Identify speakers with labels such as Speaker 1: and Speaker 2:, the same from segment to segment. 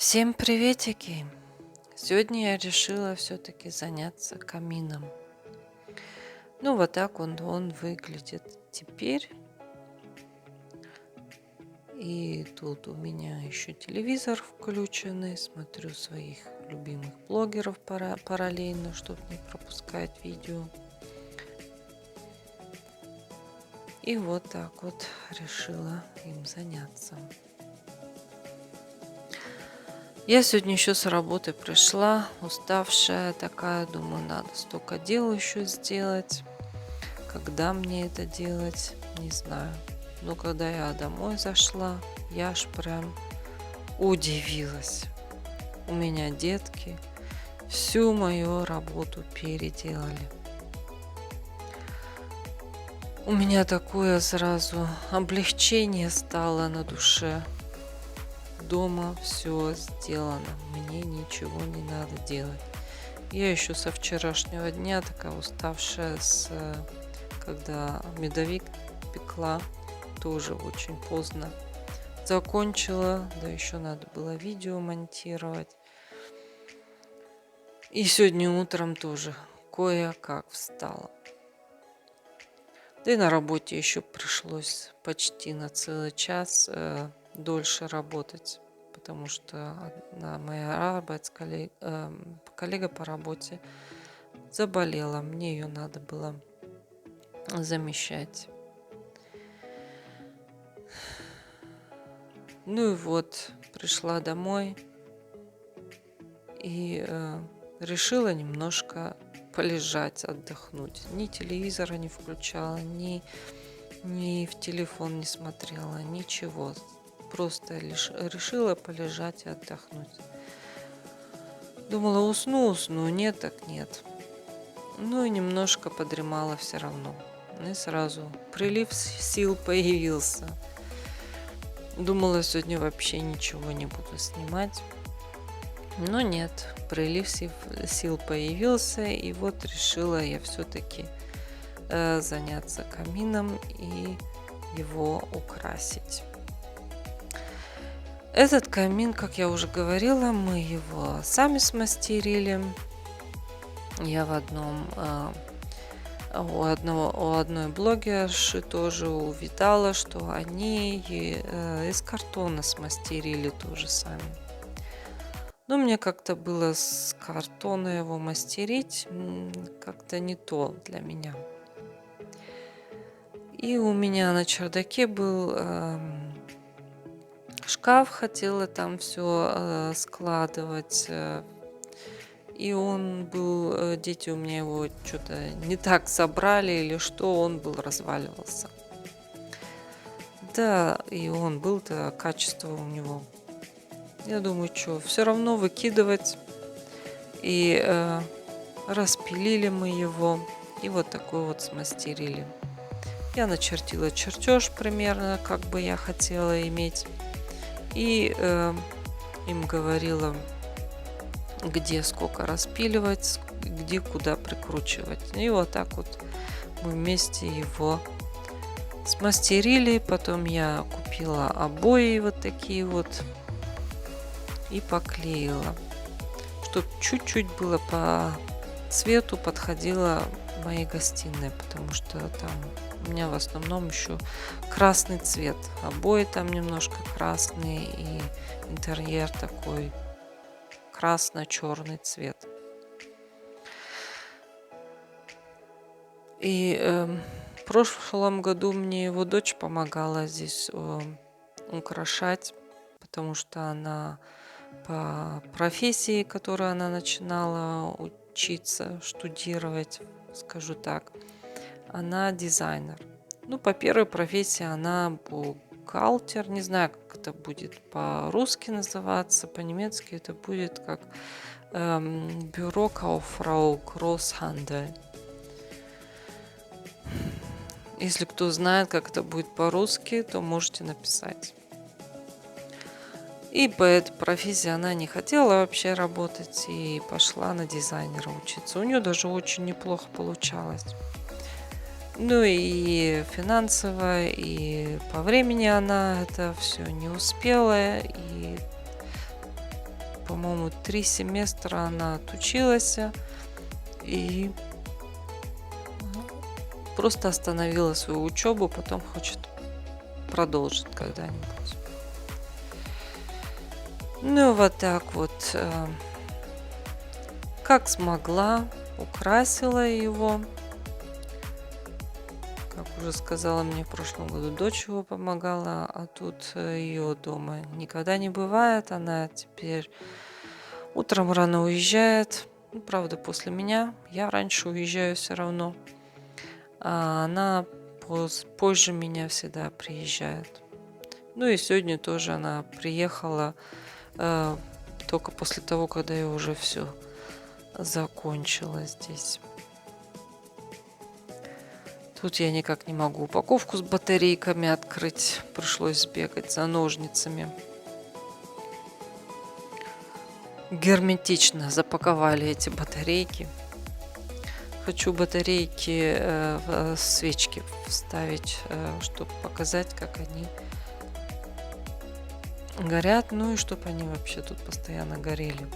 Speaker 1: Всем приветики! Сегодня я решила все-таки заняться камином. Ну, вот так он выглядит теперь. И тут у меня еще телевизор включенный. Смотрю своих любимых блогеров параллельно, чтобы не пропускать видео. И вот так вот решила им заняться. Я сегодня еще с работы пришла, уставшая такая, думаю, надо столько дел еще сделать. Когда мне это делать, не знаю. Но когда я домой зашла, я аж прям удивилась. У меня детки всю мою работу переделали. У меня такое сразу облегчение стало на душе. Дома все сделано, мне ничего не надо делать. Я еще со вчерашнего дня такая уставшая, когда медовик пекла, тоже очень поздно закончила, да еще надо было видео монтировать. И сегодня утром тоже кое-как встала. Да и на работе еще пришлось почти на целый час дольше работать, потому что одна моя коллега по работе заболела, мне ее надо было замещать. Ну и вот, пришла домой и решила немножко полежать, отдохнуть. Ни телевизора не включала, ни в телефон не смотрела, ничего. Просто лишь решила полежать и отдохнуть. Думала, усну, нет, так нет. Ну и немножко подремала все равно. И сразу прилив сил появился. Думала, сегодня вообще ничего не буду снимать. Но нет, прилив сил появился. И вот решила я все-таки заняться камином и его украсить. Этот камин, как я уже говорила, мы его сами смастерили. Я у одной блогерши тоже увидала, что они из картона смастерили тоже сами. Но мне как-то было с картона его мастерить как-то не то для меня. И у меня на чердаке был шкаф, хотела там все складывать. И он был, дети у меня его что-то не так собрали или что, он был разваливался. Да, и он был-то, качество у него. Я думаю, что все равно выкидывать. И распилили мы его, и вот такой вот смастерили. Я начертила чертеж примерно, как бы я хотела иметь. И им говорила, где сколько распиливать, где куда прикручивать. И вот так вот мы вместе его смастерили. Потом я купила обои вот такие вот и поклеила, чтобы чуть-чуть было по цвету подходило моей гостиной, потому что там у меня в основном еще красный цвет. Обои там немножко красные и интерьер такой красно-черный цвет. И в прошлом году мне его дочь помогала здесь украшать, потому что она по профессии, которую она начинала учиться, штудировать, скажу так, она дизайнер. Ну, по первой профессии она бухгалтер, не знаю, как это будет по-русски называться, по-немецки это будет как Бюрокауфрау Großhandel. Если кто знает, как это будет по-русски, то можете написать. И по этой профессии она не хотела вообще работать и пошла на дизайнера учиться. У нее даже очень неплохо получалось. Ну и финансово, и по времени она это все не успела. И по-моему, 3 семестра она отучилась и просто остановила свою учебу, потом хочет продолжить когда-нибудь. Ну, вот так вот, как смогла, украсила его. Как уже сказала, мне в прошлом году дочь его помогала, а тут ее дома никогда не бывает. Она теперь утром рано уезжает. Ну, правда, после меня. Я раньше уезжаю все равно. А она позже меня всегда приезжает. Ну и сегодня тоже она приехала только после того, когда я уже все закончила здесь. Тут я никак не могу упаковку с батарейками открыть. Пришлось сбегать за ножницами. Герметично запаковали эти батарейки. Хочу батарейки в свечки вставить, чтобы показать, как они горят. Ну и чтобы они вообще тут постоянно горели.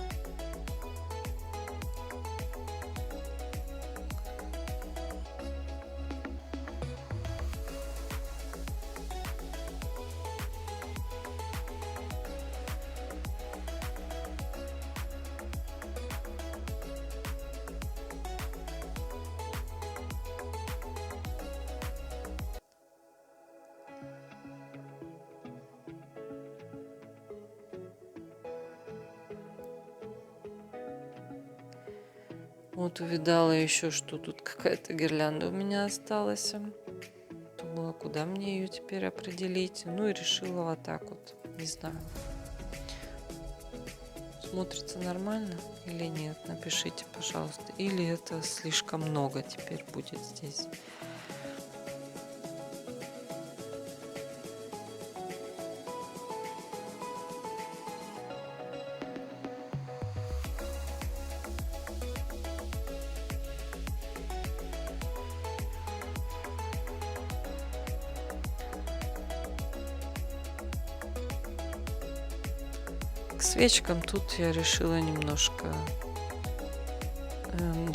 Speaker 1: Вот увидала еще, что тут какая-то гирлянда у меня осталась. Думала, куда мне ее теперь определить. Ну и решила вот так вот. Не знаю. Смотрится нормально или нет? Напишите, пожалуйста. Или это слишком много теперь будет здесь. К свечкам тут я решила немножко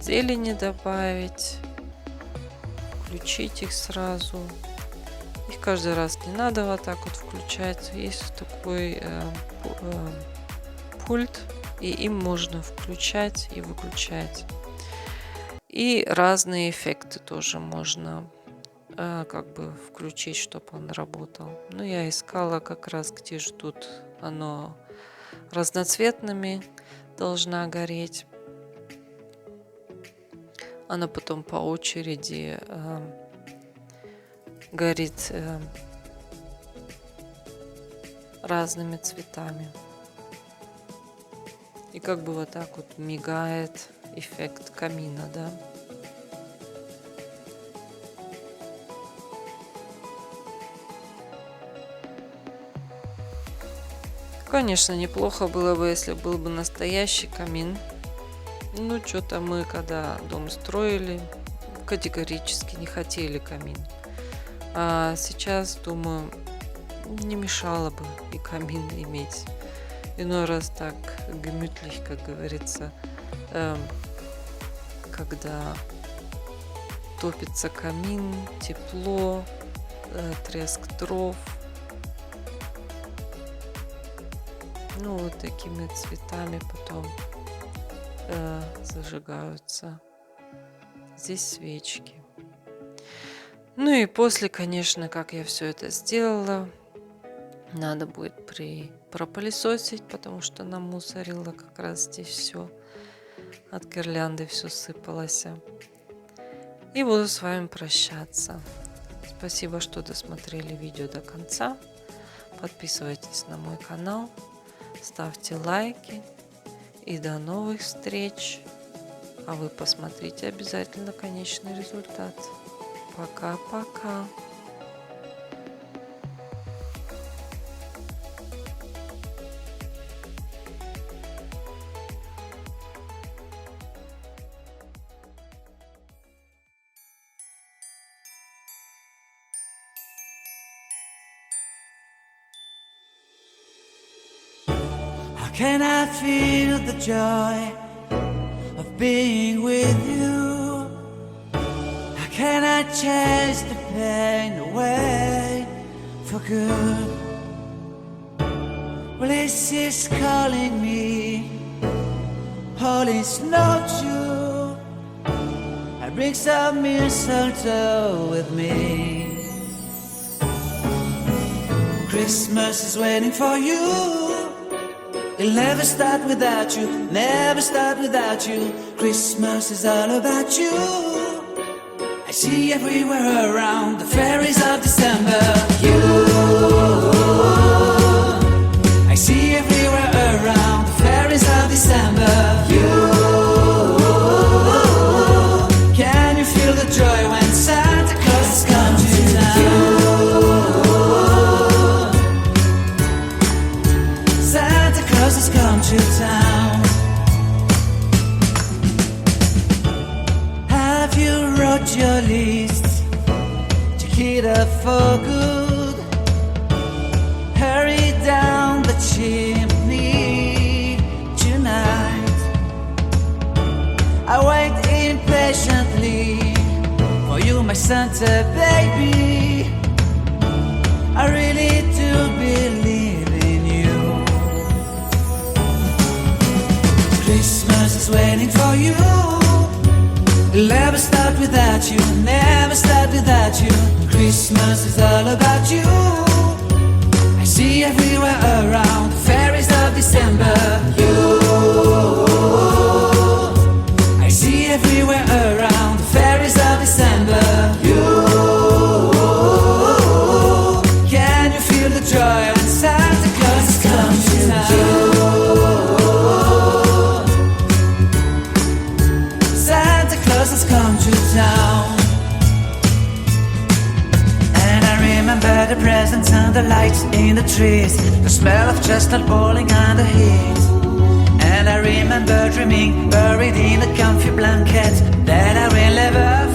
Speaker 1: зелени добавить, включить их сразу. Их каждый раз не надо вот так вот включать. Есть такой пульт, и им можно включать и выключать. И разные эффекты тоже можно как бы включить, чтобы он работал. Ну, я искала как раз, где же тут оно разноцветными должна гореть. Она потом по очереди горит разными цветами. И как бы вот так вот мигает эффект камина, да. Конечно, неплохо было бы, если был бы настоящий камин. Ну, что-то мы, когда дом строили, категорически не хотели камин. А сейчас, думаю, не мешало бы и камин иметь. Иной раз так gemütlich, как говорится, когда топится камин, тепло, треск дров. Ну, вот такими цветами потом зажигаются здесь свечки. Ну и после, конечно, как я все это сделала, надо будет пропылесосить, потому что намусорила как раз здесь все. От гирлянды все сыпалось. И буду с вами прощаться. Спасибо, что досмотрели видео до конца. Подписывайтесь на мой канал, ставьте лайки. И до новых встреч. А вы посмотрите обязательно конечный результат. Пока-пока.
Speaker 2: I Can I feel the joy of being with you? How can I chase the pain away for good? Well, this is calling me, all is not true. I bring some mistletoe with me. Christmas is waiting for you. It'll never start without you, never start without you. Christmas is all about you. I see everywhere around the fairies of December. You, I see everywhere around the fairies of December. You, can you feel the joy when Santa Claus has come to town? Santa Claus has come to town. Have you wrote your list to get up for good? Hurry down the chimney tonight. I wait impatiently for you, my Santa baby. I really do believe in you. Christmas is waiting for you. It'll never start without you, never start without you. Christmas is all about you. I see everywhere around the fairies of December. You, I see everywhere around the fairies of December. You, can you feel the joy when Santa Claus has come to town? Santa Claus has come to town. And I remember the presents and the lights in the trees, the smell of chestnut boiling on the heat. And I remember dreaming, buried in a comfy blanket, that I will never